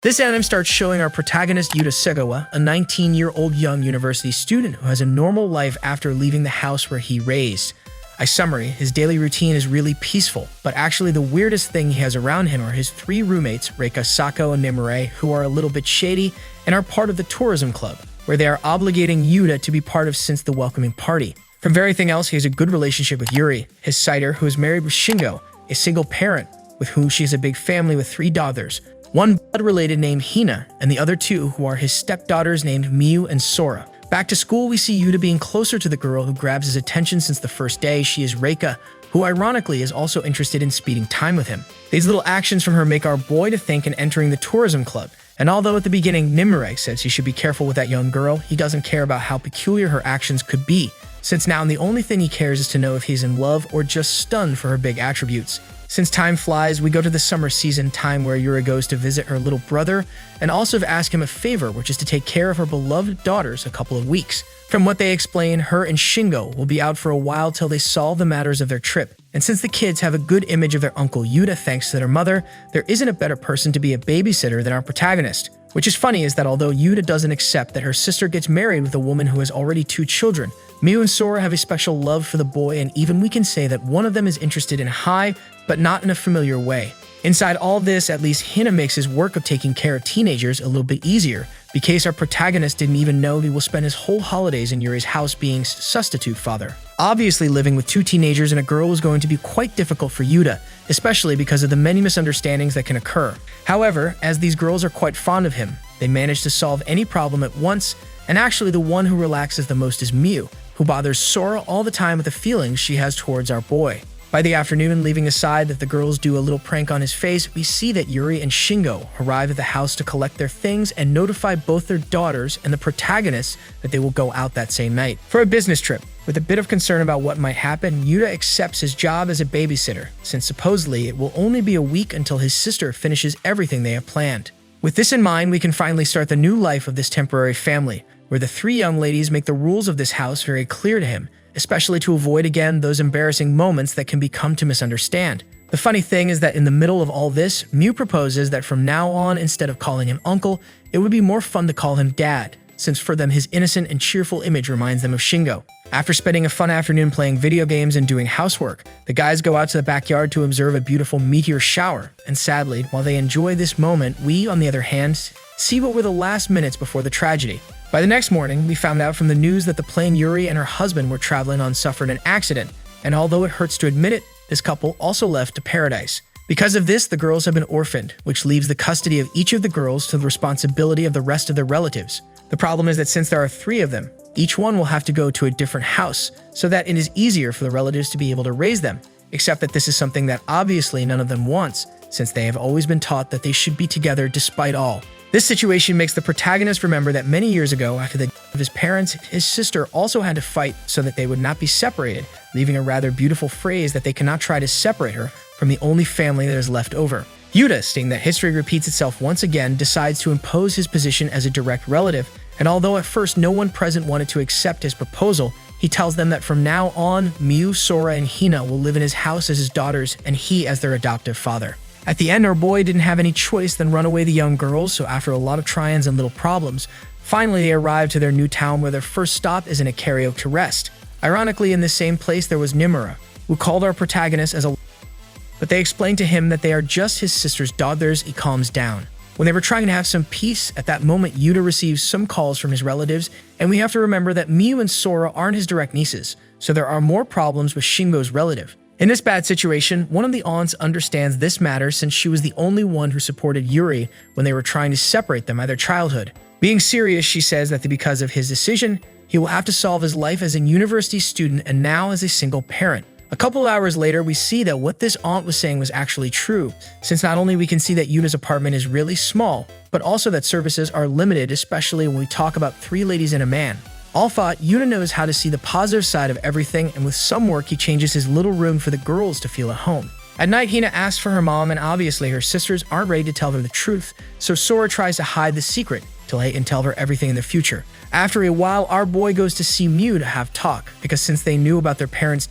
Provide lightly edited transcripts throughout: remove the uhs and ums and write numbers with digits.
This anime starts showing our protagonist Yuuta Segawa, a 19-year-old young university student who has a normal life after leaving the house where he raised. A summary, his daily routine is really peaceful, but actually the weirdest thing he has around him are his three roommates, Reika, Sako, and Nimure, who are a little bit shady and are part of the tourism club, where they are obligating Yuuta to be part of since the welcoming party. From everything else, he has a good relationship with Yuri, his sider, who is married with Shingo, a single parent, with whom she has a big family with 3 daughters, one blood-related named Hina, and the other 2 who are his stepdaughters named Miu and Sora. Back to school, we see Yuuta being closer to the girl who grabs his attention since the first day. She is Reika, who ironically is also interested in speeding time with him. These little actions from her make our boy to think in entering the tourism club. And although at the beginning Nimure says he should be careful with that young girl, he doesn't care about how peculiar her actions could be, since now the only thing he cares is to know if he's in love or just stunned for her big attributes. Since time flies, we go to the summer season time where Yuri goes to visit her little brother and also to ask him a favor, which is to take care of her beloved daughters a couple of weeks. From what they explain, her and Shingo will be out for a while till they solve the matters of their trip. And since the kids have a good image of their uncle Yuuta thanks to their mother, there isn't a better person to be a babysitter than our protagonist. Which is funny is that although Yuuta doesn't accept that her sister gets married with a woman who has already 2 children, Miu and Sora have a special love for the boy, and even we can say that one of them is interested in Hai, but not in a familiar way. Inside all this, at least Hina makes his work of taking care of teenagers a little bit easier, because our protagonist didn't even know he will spend his whole holidays in Yuri's house being substitute father. Obviously, living with 2 teenagers and a girl is going to be quite difficult for Yuuta, especially because of the many misunderstandings that can occur. However, as these girls are quite fond of him, they manage to solve any problem at once, and actually the one who relaxes the most is Miu, who bothers Sora all the time with the feelings she has towards our boy. By the afternoon, leaving aside that the girls do a little prank on his face, we see that Yuri and Shingo arrive at the house to collect their things and notify both their daughters and the protagonists that they will go out that same night for a business trip. With a bit of concern about what might happen, Yuuta accepts his job as a babysitter, since supposedly it will only be a week until his sister finishes everything they have planned. With this in mind, we can finally start the new life of this temporary family, where the 3 young ladies make the rules of this house very clear to him, especially to avoid again those embarrassing moments that can become to misunderstand. The funny thing is that in the middle of all this, Miu proposes that from now on, instead of calling him uncle, it would be more fun to call him dad, since for them his innocent and cheerful image reminds them of Shingo. After spending a fun afternoon playing video games and doing housework, the guys go out to the backyard to observe a beautiful meteor shower, and sadly, while they enjoy this moment, we, on the other hand, see what were the last minutes before the tragedy. By the next morning, we found out from the news that the plane Yuri and her husband were traveling on suffered an accident, and although it hurts to admit it, this couple also left to paradise. Because of this, the girls have been orphaned, which leaves the custody of each of the girls to the responsibility of the rest of their relatives. The problem is that since there are 3 of them, each one will have to go to a different house, so that it is easier for the relatives to be able to raise them, except that this is something that obviously none of them wants, since they have always been taught that they should be together despite all. This situation makes the protagonist remember that many years ago, after the death of his parents, his sister also had to fight so that they would not be separated, leaving a rather beautiful phrase that they cannot try to separate her from the only family that is left over. Yuuta, seeing that history repeats itself once again, decides to impose his position as a direct relative, and although at first no one present wanted to accept his proposal, he tells them that from now on, Miu, Sora, and Hina will live in his house as his daughters and he as their adoptive father. At the end, our boy didn't have any choice than run away the young girls, so after a lot of try-ins and little problems, finally they arrive to their new town where their first stop is in a karaoke to rest. Ironically, in this same place there was Nimura, who called our protagonist as a but they explained to him that they are just his sister's daughters. He calms down. When they were trying to have some peace, at that moment Yuuta receives some calls from his relatives, and we have to remember that Miu and Sora aren't his direct nieces, so there are more problems with Shingo's relative. In this bad situation, one of the aunts understands this matter since she was the only one who supported Yuri when they were trying to separate them at their childhood. Being serious, she says that because of his decision, he will have to solve his life as a university student and now as a single parent. A couple of hours later, we see that what this aunt was saying was actually true, since not only we can see that Yuta's apartment is really small, but also that services are limited, especially when we talk about 3 ladies and a man. All thought, Yuuta knows how to see the positive side of everything, and with some work he changes his little room for the girls to feel at home. At night, Hina asks for her mom, and obviously her sisters aren't ready to tell them the truth, so Sora tries to hide the secret till he can tell her everything in the future. After a while, our boy goes to see Miu to have talk, because since they knew about their parents,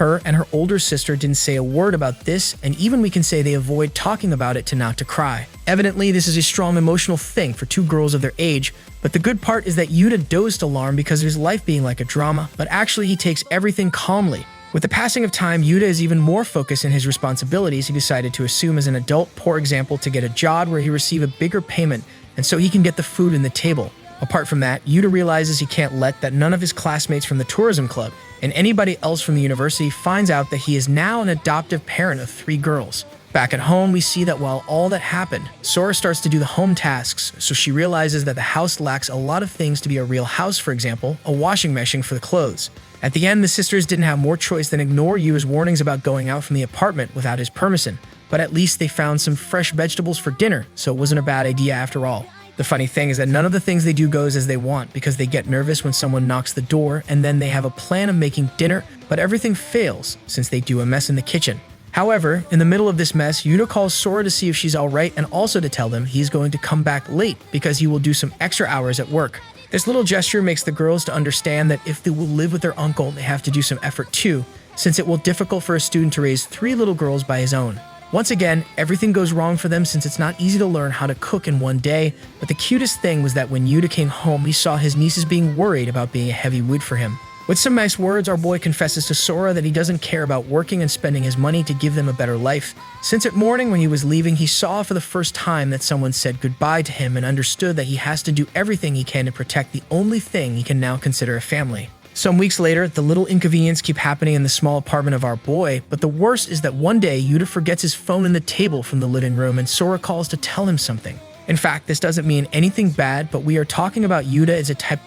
Her and her older sister didn't say a word about this, and even we can say they avoid talking about it to not to cry. Evidently, this is a strong emotional thing for two girls of their age, but the good part is that Yuuta dozed alarm because of his life being like a drama, but actually he takes everything calmly. With the passing of time, Yuuta is even more focused in his responsibilities. He decided to assume as an adult, for example, to get a job where he receive a bigger payment, and so he can get the food in the table. Apart from that, Yuuta realizes he can't let that none of his classmates from the tourism club and anybody else from the university finds out that he is now an adoptive parent of 3 girls. Back at home, we see that while all that happened, Sora starts to do the home tasks, so she realizes that the house lacks a lot of things to be a real house, for example, a washing machine for the clothes. At the end, the sisters didn't have more choice than ignore Yuu's warnings about going out from the apartment without his permission, but at least they found some fresh vegetables for dinner, so it wasn't a bad idea after all. The funny thing is that none of the things they do goes as they want because they get nervous when someone knocks the door and then they have a plan of making dinner, but everything fails since they do a mess in the kitchen. However, in the middle of this mess, Yuuta calls Sora to see if she's alright and also to tell them he's going to come back late because he will do some extra hours at work. This little gesture makes the girls to understand that if they will live with their uncle, they have to do some effort too, since it will be difficult for a student to raise 3 little girls by his own. Once again, everything goes wrong for them since it's not easy to learn how to cook in one day, but the cutest thing was that when Yuuta came home, he saw his nieces being worried about being a heavy wood for him. With some nice words, our boy confesses to Sora that he doesn't care about working and spending his money to give them a better life, since at morning when he was leaving, he saw for the first time that someone said goodbye to him and understood that he has to do everything he can to protect the only thing he can now consider a family. Some weeks later, the little inconveniences keep happening in the small apartment of our boy, but the worst is that one day Yuuta forgets his phone in the table from the living room and Sora calls to tell him something. In fact, this doesn't mean anything bad, but we are talking about Yuuta as a type.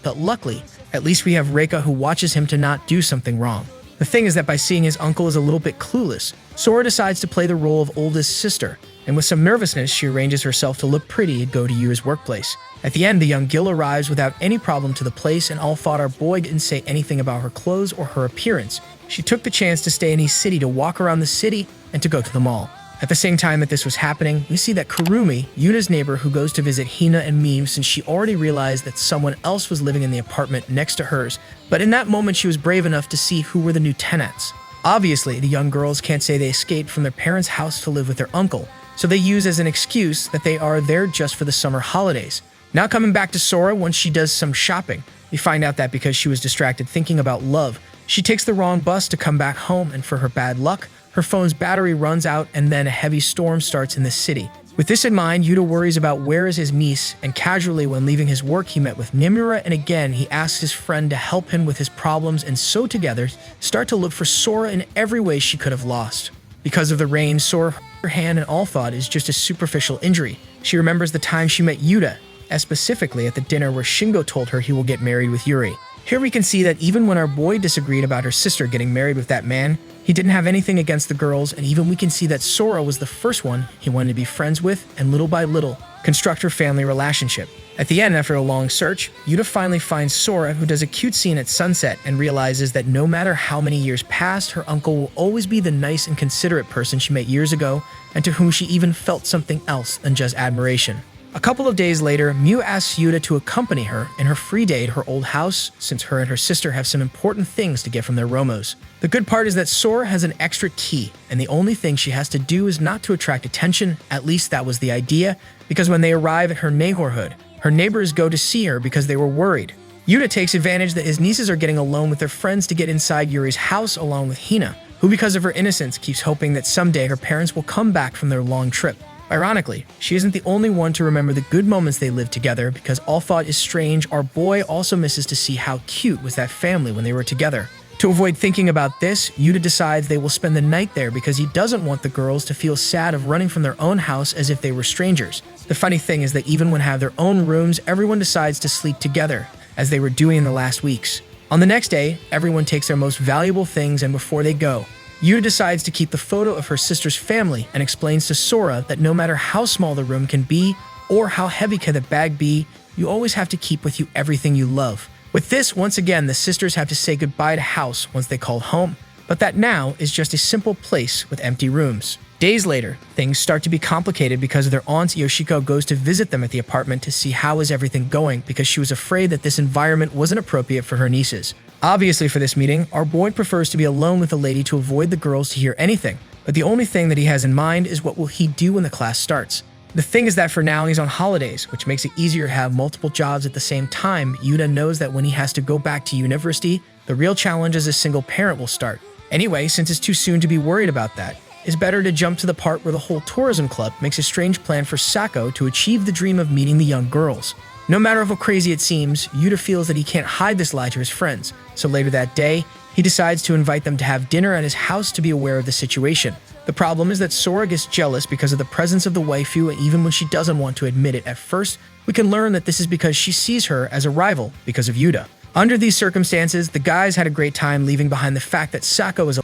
But luckily, at least we have Reika who watches him to not do something wrong. The thing is that by seeing his uncle is a little bit clueless, Sora decides to play the role of oldest sister, and with some nervousness, she arranges herself to look pretty and go to Yuu's workplace. At the end, the young Gil arrives without any problem to the place, and all thought our boy didn't say anything about her clothes or her appearance. She took the chance to stay in East City to walk around the city and to go to the mall. At the same time that this was happening, we see that Kurumi, Yuna's neighbor who goes to visit Hina and Miu since she already realized that someone else was living in the apartment next to hers, but in that moment she was brave enough to see who were the new tenants. Obviously, the young girls can't say they escaped from their parents' house to live with their uncle, so they use as an excuse that they are there just for the summer holidays. Now coming back to Sora once she does some shopping, we find out that because she was distracted thinking about love, she takes the wrong bus to come back home, and for her bad luck, her phone's battery runs out and then a heavy storm starts in the city. With this in mind, Yuuta worries about where is his niece, and casually when leaving his work he met with Nimura, and again he asks his friend to help him with his problems, and so together start to look for Sora in every way she could have lost. Because of the rain, Sora hurt her hand and all thought is just a superficial injury. She remembers the time she met Yuuta, as specifically at the dinner where Shingo told her he will get married with Yuri. Here we can see that even when our boy disagreed about her sister getting married with that man, he didn't have anything against the girls, and even we can see that Sora was the first one he wanted to be friends with and little by little construct her family relationship. At the end, after a long search, Yuuta finally finds Sora, who does a cute scene at sunset and realizes that no matter how many years pass, her uncle will always be the nice and considerate person she met years ago and to whom she even felt something else than just admiration. A couple of days later, Miu asks Yuuta to accompany her in her free day to her old house since her and her sister have some important things to get from their Romos. The good part is that Sora has an extra key, and the only thing she has to do is not to attract attention, at least that was the idea, because when they arrive at her neighborhood, her neighbors go to see her because they were worried. Yuuta takes advantage that his nieces are getting alone with their friends to get inside Yuri's house along with Hina, who because of her innocence keeps hoping that someday her parents will come back from their long trip. Ironically, she isn't the only one to remember the good moments they lived together because all thought is strange, our boy also misses to see how cute was that family when they were together. To avoid thinking about this, Yuuta decides they will spend the night there because he doesn't want the girls to feel sad of running from their own house as if they were strangers. The funny thing is that even when they have their own rooms, everyone decides to sleep together, as they were doing in the last weeks. On the next day, everyone takes their most valuable things, and before they go, Yuuta decides to keep the photo of her sister's family and explains to Sora that no matter how small the room can be or how heavy can the bag be, you always have to keep with you everything you love. With this, once again, the sisters have to say goodbye to house once they call home, but that now is just a simple place with empty rooms. Days later, things start to be complicated because their aunt Yoshiko goes to visit them at the apartment to see how is everything going because she was afraid that this environment wasn't appropriate for her nieces. Obviously for this meeting, our boy prefers to be alone with the lady to avoid the girls to hear anything, but the only thing that he has in mind is what will he do when the class starts. The thing is that for now he's on holidays, which makes it easier to have multiple jobs at the same time. Yuta knows that when he has to go back to university, the real challenge as a single parent will start. Anyway, since it's too soon to be worried about that, it's better to jump to the part where the whole tourism club makes a strange plan for Sako to achieve the dream of meeting the young girls. No matter how crazy it seems, Yuta feels that he can't hide this lie to his friends, so later that day, he decides to invite them to have dinner at his house to be aware of the situation. The problem is that Sora gets jealous because of the presence of the waifu, and even when she doesn't want to admit it at first, we can learn that this is because she sees her as a rival because of Yuta. Under these circumstances, the guys had a great time leaving behind the fact that Sako is a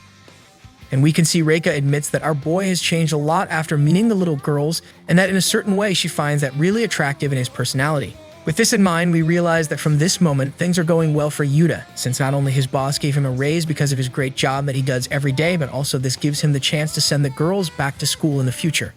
and we can see Reika admits that our boy has changed a lot after meeting the little girls, and that in a certain way she finds that really attractive in his personality. With this in mind, we realize that from this moment, things are going well for Yuta, since not only his boss gave him a raise because of his great job that he does every day, but also this gives him the chance to send the girls back to school in the future.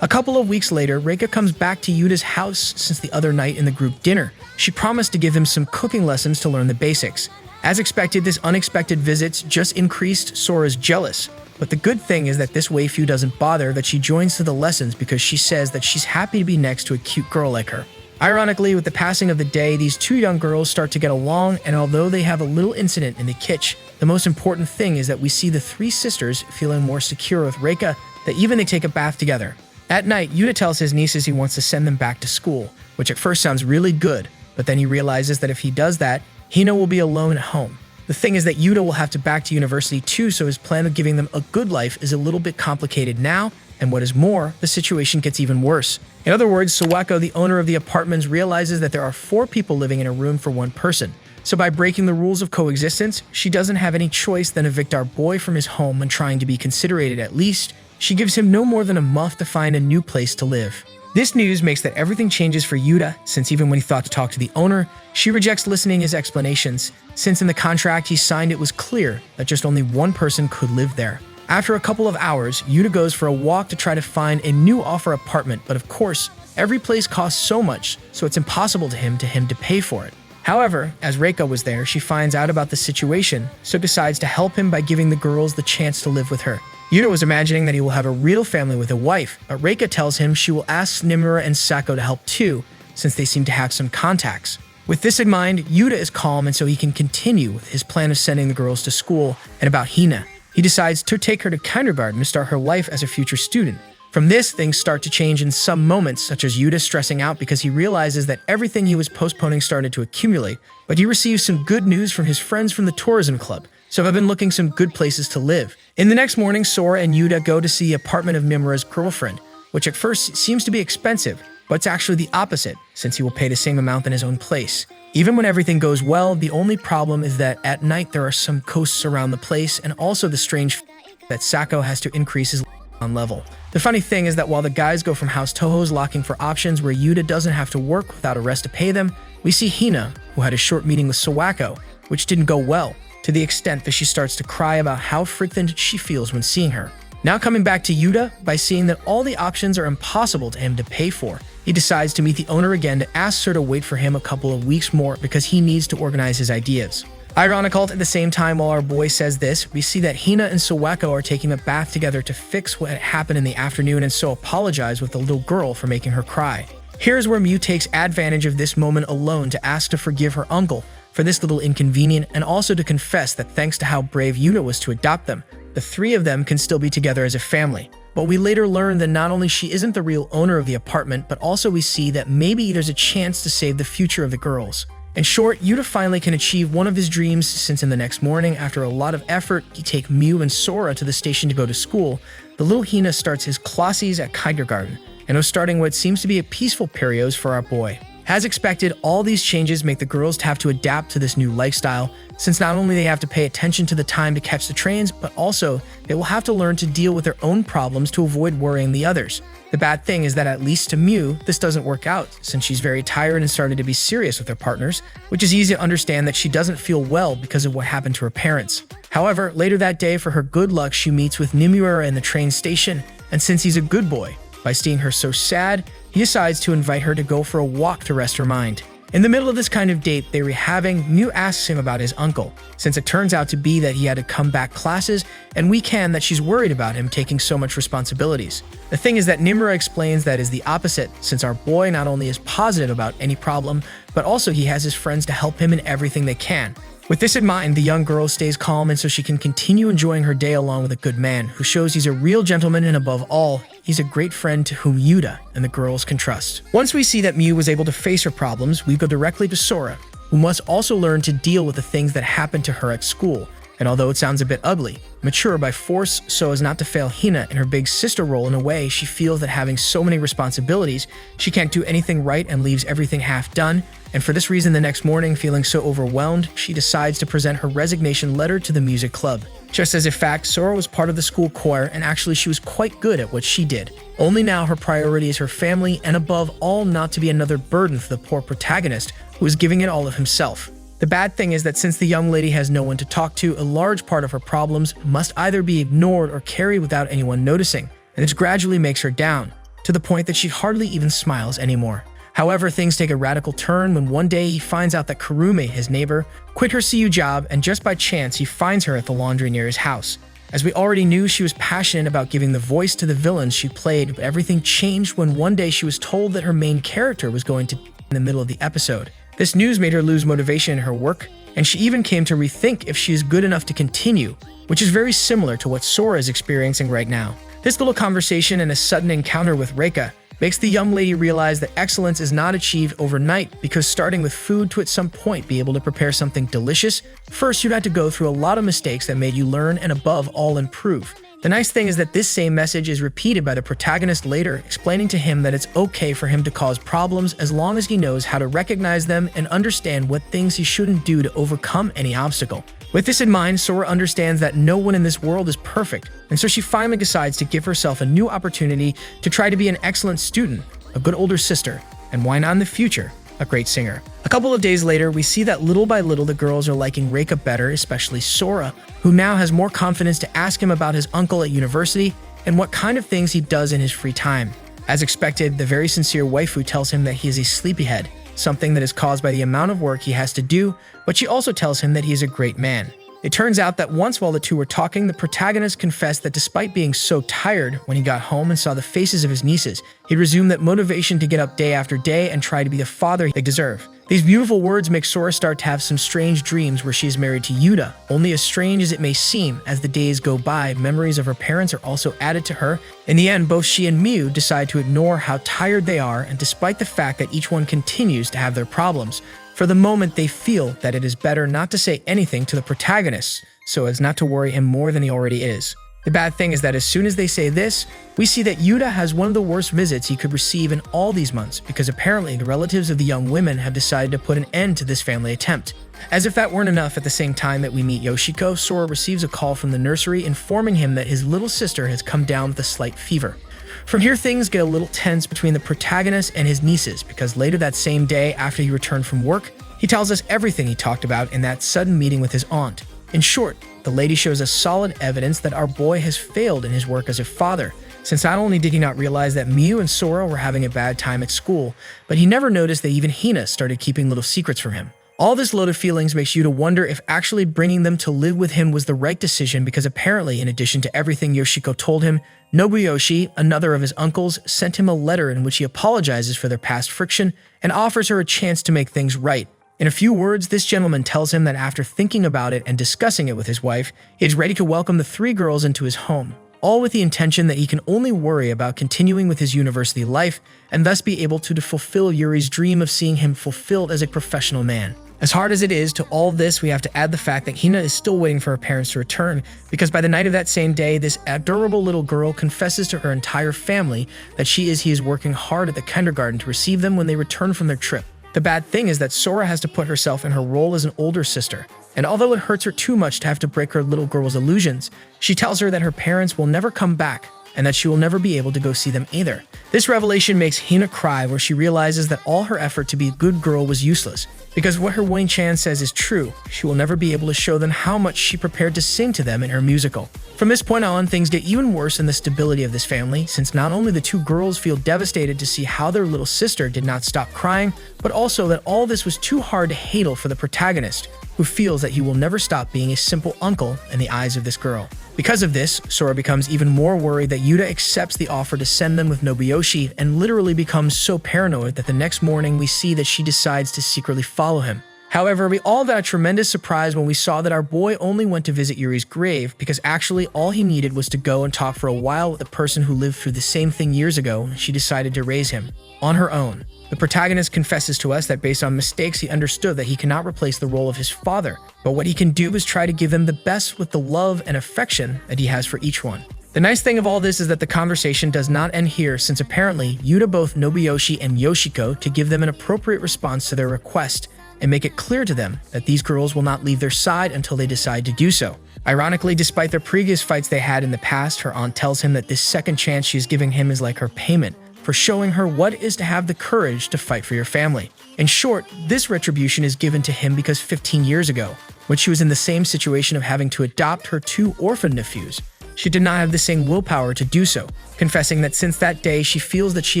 A couple of weeks later, Reika comes back to Yuta's house since the other night in the group dinner. She promised to give him some cooking lessons to learn the basics. As expected, this unexpected visit just increased Sora's jealous. But the good thing is that this waifu doesn't bother that she joins to the lessons because she says that she's happy to be next to a cute girl like her. Ironically, with the passing of the day, these two young girls start to get along, and although they have a little incident in the kitchen, the most important thing is that we see the three sisters feeling more secure with Reika, that even they take a bath together. At night, Yuta tells his nieces he wants to send them back to school, which at first sounds really good, but then he realizes that if he does that, Hina will be alone at home. The thing is that Yuta will have to back to university too, so his plan of giving them a good life is a little bit complicated now, and what is more, the situation gets even worse. In other words, Sawako, the owner of the apartments, realizes that there are 4 people living in a room for one person. So by breaking the rules of coexistence, she doesn't have any choice than evict our boy from his home when trying to be considerated at least. She gives him no more than a month to find a new place to live. This news makes that everything changes for Yuta, since even when he thought to talk to the owner, she rejects listening his explanations, since in the contract he signed it was clear that just only one person could live there. After a couple of hours, Yuta goes for a walk to try to find a new offer apartment, but of course, every place costs so much, so it's impossible to him to pay for it. However, as Reika was there, she finds out about the situation, so decides to help him by giving the girls the chance to live with her. Yuta was imagining that he will have a real family with a wife, but Reika tells him she will ask Nimura and Sako to help too, since they seem to have some contacts. With this in mind, Yuta is calm and so he can continue with his plan of sending the girls to school. And about Hina, he decides to take her to kindergarten to start her life as a future student. From this, things start to change in some moments, such as Yuta stressing out because he realizes that everything he was postponing started to accumulate, but he receives some good news from his friends from the tourism club, so I've been looking some good places to live. In the next morning, Sora and Yuta go to see the apartment of Mimura's girlfriend, which at first seems to be expensive, but it's actually the opposite, since he will pay the same amount in his own place. Even when everything goes well, the only problem is that at night there are some ghosts around the place, and also the strange that Sako has to increase his on level. The funny thing is that while the guys go from House Toho's looking for options where Yuta doesn't have to work without a rest to pay them, we see Hina, who had a short meeting with Sawako, which didn't go well, to the extent that she starts to cry about how frightened she feels when seeing her. Now coming back to Yuta, by seeing that all the options are impossible to him to pay for, he decides to meet the owner again to ask her to wait for him a couple of weeks more because he needs to organize his ideas. Ironical, at the same time while our boy says this, we see that Hina and Sawako are taking a bath together to fix what happened in the afternoon and so apologize with the little girl for making her cry. Here's where Miu takes advantage of this moment alone to ask to forgive her uncle for this little inconvenience and also to confess that thanks to how brave Yuta was to adopt them, the 3 of them can still be together as a family. But we later learn that not only she isn't the real owner of the apartment, but also we see that maybe there's a chance to save the future of the girls. In short, Yuta finally can achieve one of his dreams since in the next morning, after a lot of effort, he take Miu and Sora to the station to go to school. The little Hina starts his classes at kindergarten, and was starting what seems to be a peaceful period for our boy. As expected, all these changes make the girls have to adapt to this new lifestyle, since not only they have to pay attention to the time to catch the trains, but also they will have to learn to deal with their own problems to avoid worrying the others. The bad thing is that at least to Miu, this doesn't work out, since she's very tired and started to be serious with her partners, which is easy to understand that she doesn't feel well because of what happened to her parents. However, later that day, for her good luck, she meets with Nimura in the train station, and since he's a good boy, by seeing her so sad, he decides to invite her to go for a walk to rest her mind. In the middle of this kind of date they were having, Miu asks him about his uncle, since it turns out to be that he had to come back classes, and we can that she's worried about him taking so much responsibilities. The thing is that Nimura explains that is the opposite, since our boy not only is positive about any problem, but also he has his friends to help him in everything they can. With this in mind, the young girl stays calm and so she can continue enjoying her day along with a good man who shows he's a real gentleman, and above all, he's a great friend to whom Yuta and the girls can trust. Once we see that Miu was able to face her problems, we go directly to Sora, who must also learn to deal with the things that happened to her at school, and although it sounds a bit ugly, mature by force so as not to fail Hina in her big sister role. In a way, she feels that having so many responsibilities, she can't do anything right and leaves everything half done, and for this reason the next morning, feeling so overwhelmed, she decides to present her resignation letter to the music club. Just as a fact, Sora was part of the school choir, and actually she was quite good at what she did. Only now her priority is her family, and above all not to be another burden for the poor protagonist who is giving it all of himself. The bad thing is that since the young lady has no one to talk to, a large part of her problems must either be ignored or carried without anyone noticing, and this gradually makes her down, to the point that she hardly even smiles anymore. However, things take a radical turn when one day he finds out that Kurume, his neighbor, quit her CU job, and just by chance he finds her at the laundry near his house. As we already knew, she was passionate about giving the voice to the villains she played, but everything changed when one day she was told that her main character was going to die in the middle of the episode. This news made her lose motivation in her work, and she even came to rethink if she is good enough to continue, which is very similar to what Sora is experiencing right now. This little conversation and a sudden encounter with Reika makes the young lady realize that excellence is not achieved overnight, because starting with food to at some point be able to prepare something delicious, first you'd have to go through a lot of mistakes that made you learn and above all improve. The nice thing is that this same message is repeated by the protagonist later, explaining to him that it's okay for him to cause problems as long as he knows how to recognize them and understand what things he shouldn't do to overcome any obstacle. With this in mind, Sora understands that no one in this world is perfect, and so she finally decides to give herself a new opportunity to try to be an excellent student, a good older sister, and why not in the future, a great singer. A couple of days later, we see that little by little the girls are liking Reika better, especially Sora, who now has more confidence to ask him about his uncle at university and what kind of things he does in his free time. As expected, the very sincere waifu tells him that he is a sleepyhead, something that is caused by the amount of work he has to do, but she also tells him that he is a great man. It turns out that once while the two were talking, the protagonist confessed that despite being so tired when he got home and saw the faces of his nieces, he resumed that motivation to get up day after day and try to be the father they deserve. These beautiful words make Sora start to have some strange dreams where she is married to Yuta. Only as strange as it may seem, as the days go by, memories of her parents are also added to her. In the end, both she and Miu decide to ignore how tired they are, and despite the fact that each one continues to have their problems, for the moment they feel that it is better not to say anything to the protagonist so as not to worry him more than he already is. The bad thing is that as soon as they say this, we see that Yuta has one of the worst visits he could receive in all these months, because apparently the relatives of the young women have decided to put an end to this family attempt. As if that weren't enough, at the same time that we meet Yoshiko, Sora receives a call from the nursery informing him that his little sister has come down with a slight fever. From here, things get a little tense between the protagonist and his nieces, because later that same day, after he returned from work, he tells us everything he talked about in that sudden meeting with his aunt. In short, the lady shows us solid evidence that our boy has failed in his work as a father, since not only did he not realize that Miu and Sora were having a bad time at school, but he never noticed that even Hina started keeping little secrets from him. All this load of feelings makes you to wonder if actually bringing them to live with him was the right decision, because apparently, in addition to everything Yoshiko told him, Nobuyoshi, another of his uncles, sent him a letter in which he apologizes for their past friction and offers her a chance to make things right. In a few words, this gentleman tells him that after thinking about it and discussing it with his wife, he is ready to welcome the three girls into his home, all with the intention that he can only worry about continuing with his university life and thus be able to fulfill Yuri's dream of seeing him fulfilled as a professional man. As hard as it is, to all this, we have to add the fact that Hina is still waiting for her parents to return, because by the night of that same day, this adorable little girl confesses to her entire family that he is working hard at the kindergarten to receive them when they return from their trip. The bad thing is that Sora has to put herself in her role as an older sister, and although it hurts her too much to have to break her little girl's illusions, she tells her that her parents will never come back, and that she will never be able to go see them either. This revelation makes Hina cry, where she realizes that all her effort to be a good girl was useless, because what her Wang-chan says is true. She will never be able to show them how much she prepared to sing to them in her musical. From this point on, things get even worse in the stability of this family, since not only the two girls feel devastated to see how their little sister did not stop crying, but also that all this was too hard to handle for the protagonist, who feels that he will never stop being a simple uncle in the eyes of this girl. Because of this, Sora becomes even more worried that Yuta accepts the offer to send them with Nobuyoshi and literally becomes so paranoid that the next morning we see that she decides to secretly follow him. However, we all got a tremendous surprise when we saw that our boy only went to visit Yuri's grave because actually all he needed was to go and talk for a while with the person who lived through the same thing years ago. She decided to raise him on her own. The protagonist confesses to us that based on mistakes, he understood that he cannot replace the role of his father, but what he can do is try to give them the best with the love and affection that he has for each one. The nice thing of all this is that the conversation does not end here, since apparently Yuta both Nobuyoshi and Yoshiko to give them an appropriate response to their request and make it clear to them that these girls will not leave their side until they decide to do so. Ironically, despite their previous fights they had in the past, her aunt tells him that this second chance she is giving him is like her payment for showing her what it is to have the courage to fight for your family. In short, this retribution is given to him because 15 years ago, when she was in the same situation of having to adopt her two orphan nephews, she did not have the same willpower to do so, confessing that since that day she feels that she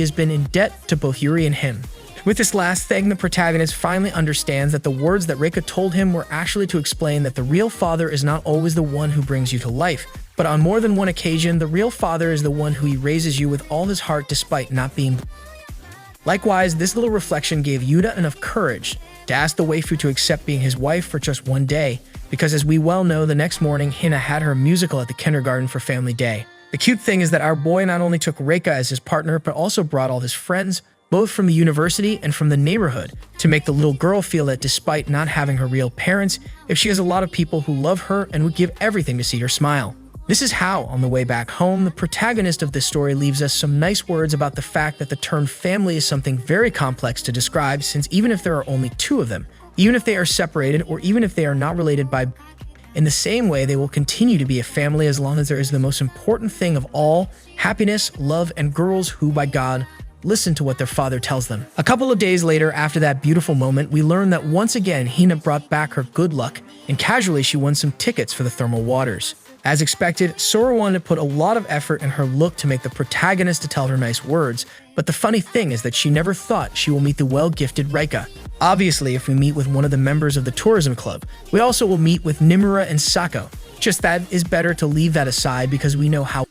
has been in debt to both Yuri and him. With this last thing, the protagonist finally understands that the words that Reika told him were actually to explain that the real father is not always the one who brings you to life, but on more than one occasion, the real father is the one who raises you with all his heart despite not being. Likewise, this little reflection gave Yuta enough courage to ask the waifu to accept being his wife for just one day, because as we well know, the next morning, Hina had her musical at the kindergarten for Family Day. The cute thing is that our boy not only took Reika as his partner, but also brought all his friends, both from the university and from the neighborhood, to make the little girl feel that despite not having her real parents, if she has a lot of people who love her and would give everything to see her smile. This is how, on the way back home, the protagonist of this story leaves us some nice words about the fact that the term family is something very complex to describe, since even if there are only two of them, even if they are separated or even if they are not related by in the same way, they will continue to be a family as long as there is the most important thing of all, happiness, love, and girls who, by God, listen to what their father tells them. A couple of days later, after that beautiful moment, we learn that once again, Hina brought back her good luck, and casually she won some tickets for the thermal waters. As expected, Sora wanted to put a lot of effort in her look to make the protagonist to tell her nice words, but the funny thing is that she never thought she will meet the well-gifted Reika. Obviously, if we meet with one of the members of the tourism club, we also will meet with Nimura and Sako. Just that is better to leave that aside because we know how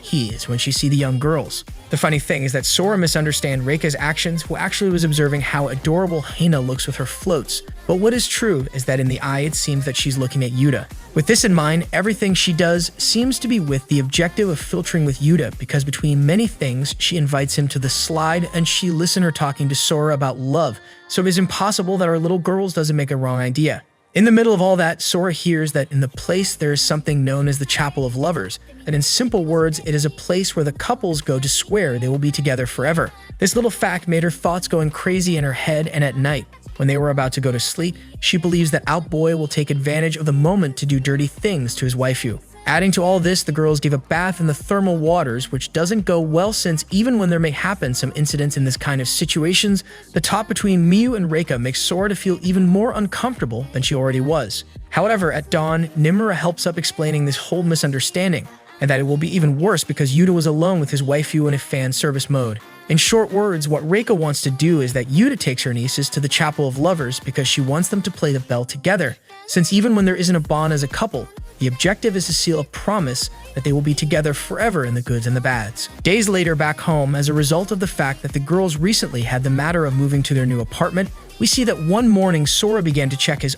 he is when she see the young girls. The funny thing is that Sora misunderstands Reika's actions, who actually was observing how adorable Hina looks with her floats. But what is true is that in the eye it seems that she's looking at Yuta. With this in mind, everything she does seems to be with the objective of filtering with Yuta, because between many things, she invites him to the slide and she listens her talking to Sora about love, so it is impossible that our little girls doesn't make a wrong idea. In the middle of all that, Sora hears that in the place there is something known as the Chapel of Lovers, and in simple words, it is a place where the couples go to swear they will be together forever. This little fact made her thoughts going crazy in her head, and at night, when they were about to go to sleep, she believes that Outboy will take advantage of the moment to do dirty things to his waifu. Adding to all this, the girls give a bath in the thermal waters, which doesn't go well since even when there may happen some incidents in this kind of situations, the talk between Miu and Reika makes Sora to feel even more uncomfortable than she already was. However, at dawn, Nimura helps up explaining this whole misunderstanding, and that it will be even worse because Yuta was alone with his waifu in a fan service mode. In short words, what Reika wants to do is that Yuta takes her nieces to the Chapel of Lovers because she wants them to play the bell together, since even when there isn't a bond as a couple, the objective is to seal a promise that they will be together forever in the goods and the bads. Days later back home, as a result of the fact that the girls recently had the matter of moving to their new apartment, we see that one morning Sora began to check his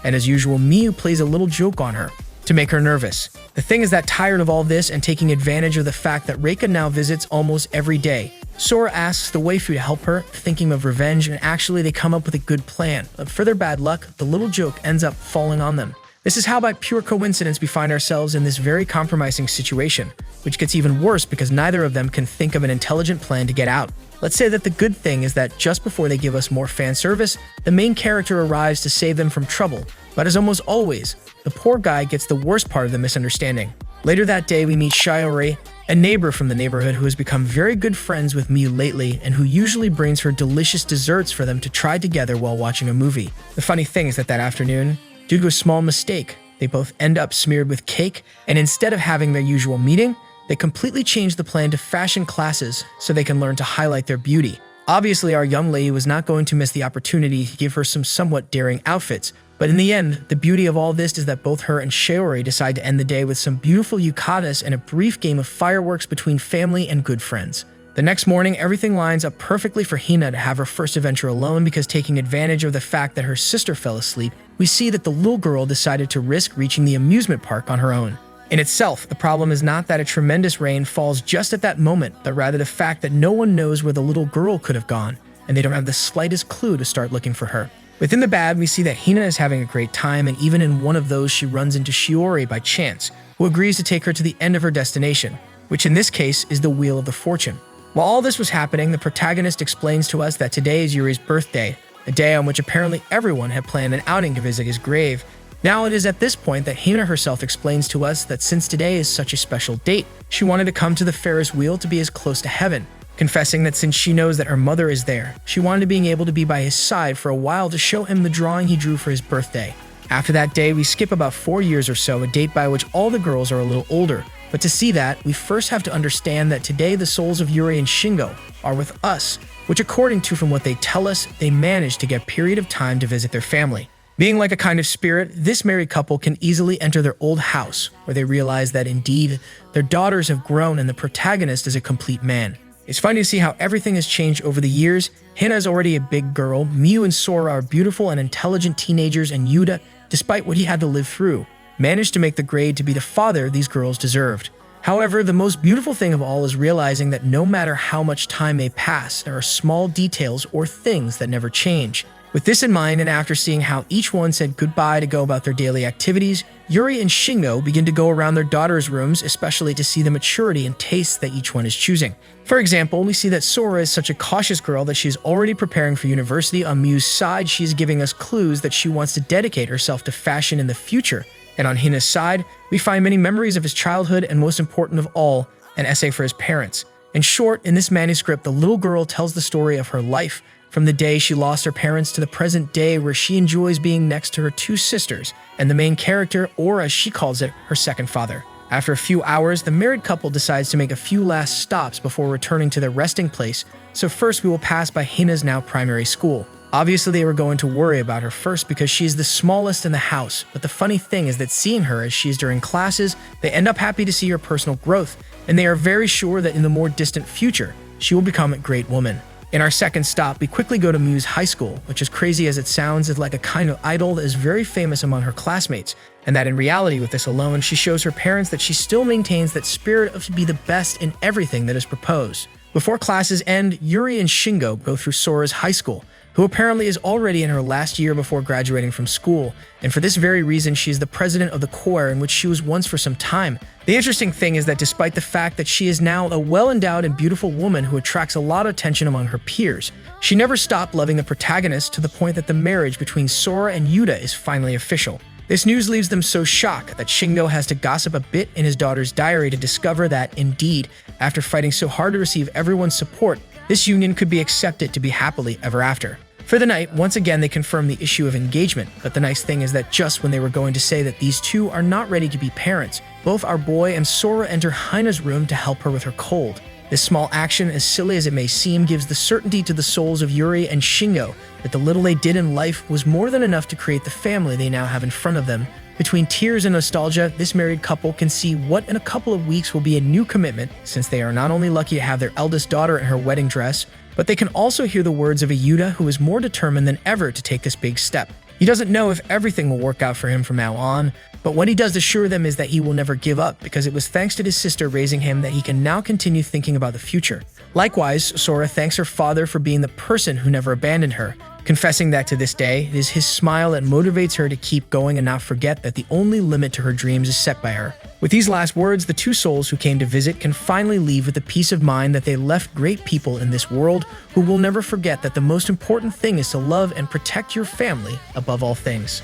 and as usual Miu plays a little joke on her to make her nervous. The thing is that tired of all this and taking advantage of the fact that Reika now visits almost every day, Sora asks the waifu to help her, thinking of revenge, and actually they come up with a good plan. But for their bad luck, the little joke ends up falling on them. This is how by pure coincidence we find ourselves in this very compromising situation, which gets even worse because neither of them can think of an intelligent plan to get out. Let's say that the good thing is that just before they give us more fan service, the main character arrives to save them from trouble, but as almost always, the poor guy gets the worst part of the misunderstanding. Later that day, we meet Shiori, a neighbor from the neighborhood who has become very good friends with Miu lately and who usually brings her delicious desserts for them to try together while watching a movie. The funny thing is that afternoon, due to a small mistake, they both end up smeared with cake, and instead of having their usual meeting, they completely change the plan to fashion classes so they can learn to highlight their beauty. Obviously, our young lady was not going to miss the opportunity to give her some somewhat daring outfits, but in the end, the beauty of all this is that both her and Shiori decide to end the day with some beautiful yukatas and a brief game of fireworks between family and good friends. The next morning, everything lines up perfectly for Hina to have her first adventure alone because taking advantage of the fact that her sister fell asleep, we see that the little girl decided to risk reaching the amusement park on her own. In itself, the problem is not that a tremendous rain falls just at that moment, but rather the fact that no one knows where the little girl could have gone, and they don't have the slightest clue to start looking for her. Within the bad, we see that Hina is having a great time, and even in one of those, she runs into Shiori by chance, who agrees to take her to the end of her destination, which in this case is the Wheel of the Fortune. While all this was happening, the protagonist explains to us that today is Yuri's birthday, a day on which apparently everyone had planned an outing to visit his grave. Now it is at this point that Hina herself explains to us that since today is such a special date, she wanted to come to the Ferris wheel to be as close to heaven, confessing that since she knows that her mother is there, she wanted being able to be by his side for a while to show him the drawing he drew for his birthday. After that day, we skip about 4 years or so, a date by which all the girls are a little older. But to see that, we first have to understand that today the souls of Yuri and Shingo are with us, which according to from what they tell us, they managed to get a period of time to visit their family. Being like a kind of spirit, this married couple can easily enter their old house, where they realize that indeed, their daughters have grown and the protagonist is a complete man. It's funny to see how everything has changed over the years. Hina is already a big girl, Miu and Sora are beautiful and intelligent teenagers, and Yuta, despite what he had to live through, managed to make the grade to be the father these girls deserved. However, the most beautiful thing of all is realizing that no matter how much time may pass, there are small details or things that never change. With this in mind, and after seeing how each one said goodbye to go about their daily activities, Yuri and Shingo begin to go around their daughters' rooms, especially to see the maturity and tastes that each one is choosing. For example, we see that Sora is such a cautious girl that she is already preparing for university. On Miu's side, she is giving us clues that she wants to dedicate herself to fashion in the future. And on Hina's side, we find many memories of his childhood and, most important of all, an essay for his parents. In short, in this manuscript, the little girl tells the story of her life, from the day she lost her parents to the present day where she enjoys being next to her two sisters and the main character, or as she calls it, her second father. After a few hours, the married couple decides to make a few last stops before returning to their resting place, so first we will pass by Hina's now primary school. Obviously, they were going to worry about her first because she is the smallest in the house, but the funny thing is that seeing her as she is during classes, they end up happy to see her personal growth, and they are very sure that in the more distant future, she will become a great woman. In our second stop, we quickly go to Miu's high school, which, as crazy as it sounds, is like a kind of idol that is very famous among her classmates, and that in reality with this alone, she shows her parents that she still maintains that spirit of to be the best in everything that is proposed. Before classes end, Yuri and Shingo go through Sora's high school, who apparently is already in her last year before graduating from school, and for this very reason she is the president of the choir in which she was once for some time. The interesting thing is that despite the fact that she is now a well-endowed and beautiful woman who attracts a lot of attention among her peers, she never stopped loving the protagonist to the point that the marriage between Sora and Yuta is finally official. This news leaves them so shocked that Shingo has to gossip a bit in his daughter's diary to discover that, indeed, after fighting so hard to receive everyone's support, this union could be accepted to be happily ever after. For the night, once again they confirm the issue of engagement, but the nice thing is that just when they were going to say that these two are not ready to be parents, both our boy and Sora enter Hina's room to help her with her cold. This small action, as silly as it may seem, gives the certainty to the souls of Yuri and Shingo that the little they did in life was more than enough to create the family they now have in front of them. Between tears and nostalgia, this married couple can see what in a couple of weeks will be a new commitment, since they are not only lucky to have their eldest daughter in her wedding dress, but they can also hear the words of a Yuta who is more determined than ever to take this big step. He doesn't know if everything will work out for him from now on, but what he does assure them is that he will never give up, because it was thanks to his sister raising him that he can now continue thinking about the future. Likewise, Sora thanks her father for being the person who never abandoned her, confessing that to this day, it is his smile that motivates her to keep going and not forget that the only limit to her dreams is set by her. With these last words, the two souls who came to visit can finally leave with the peace of mind that they left great people in this world who will never forget that the most important thing is to love and protect your family above all things.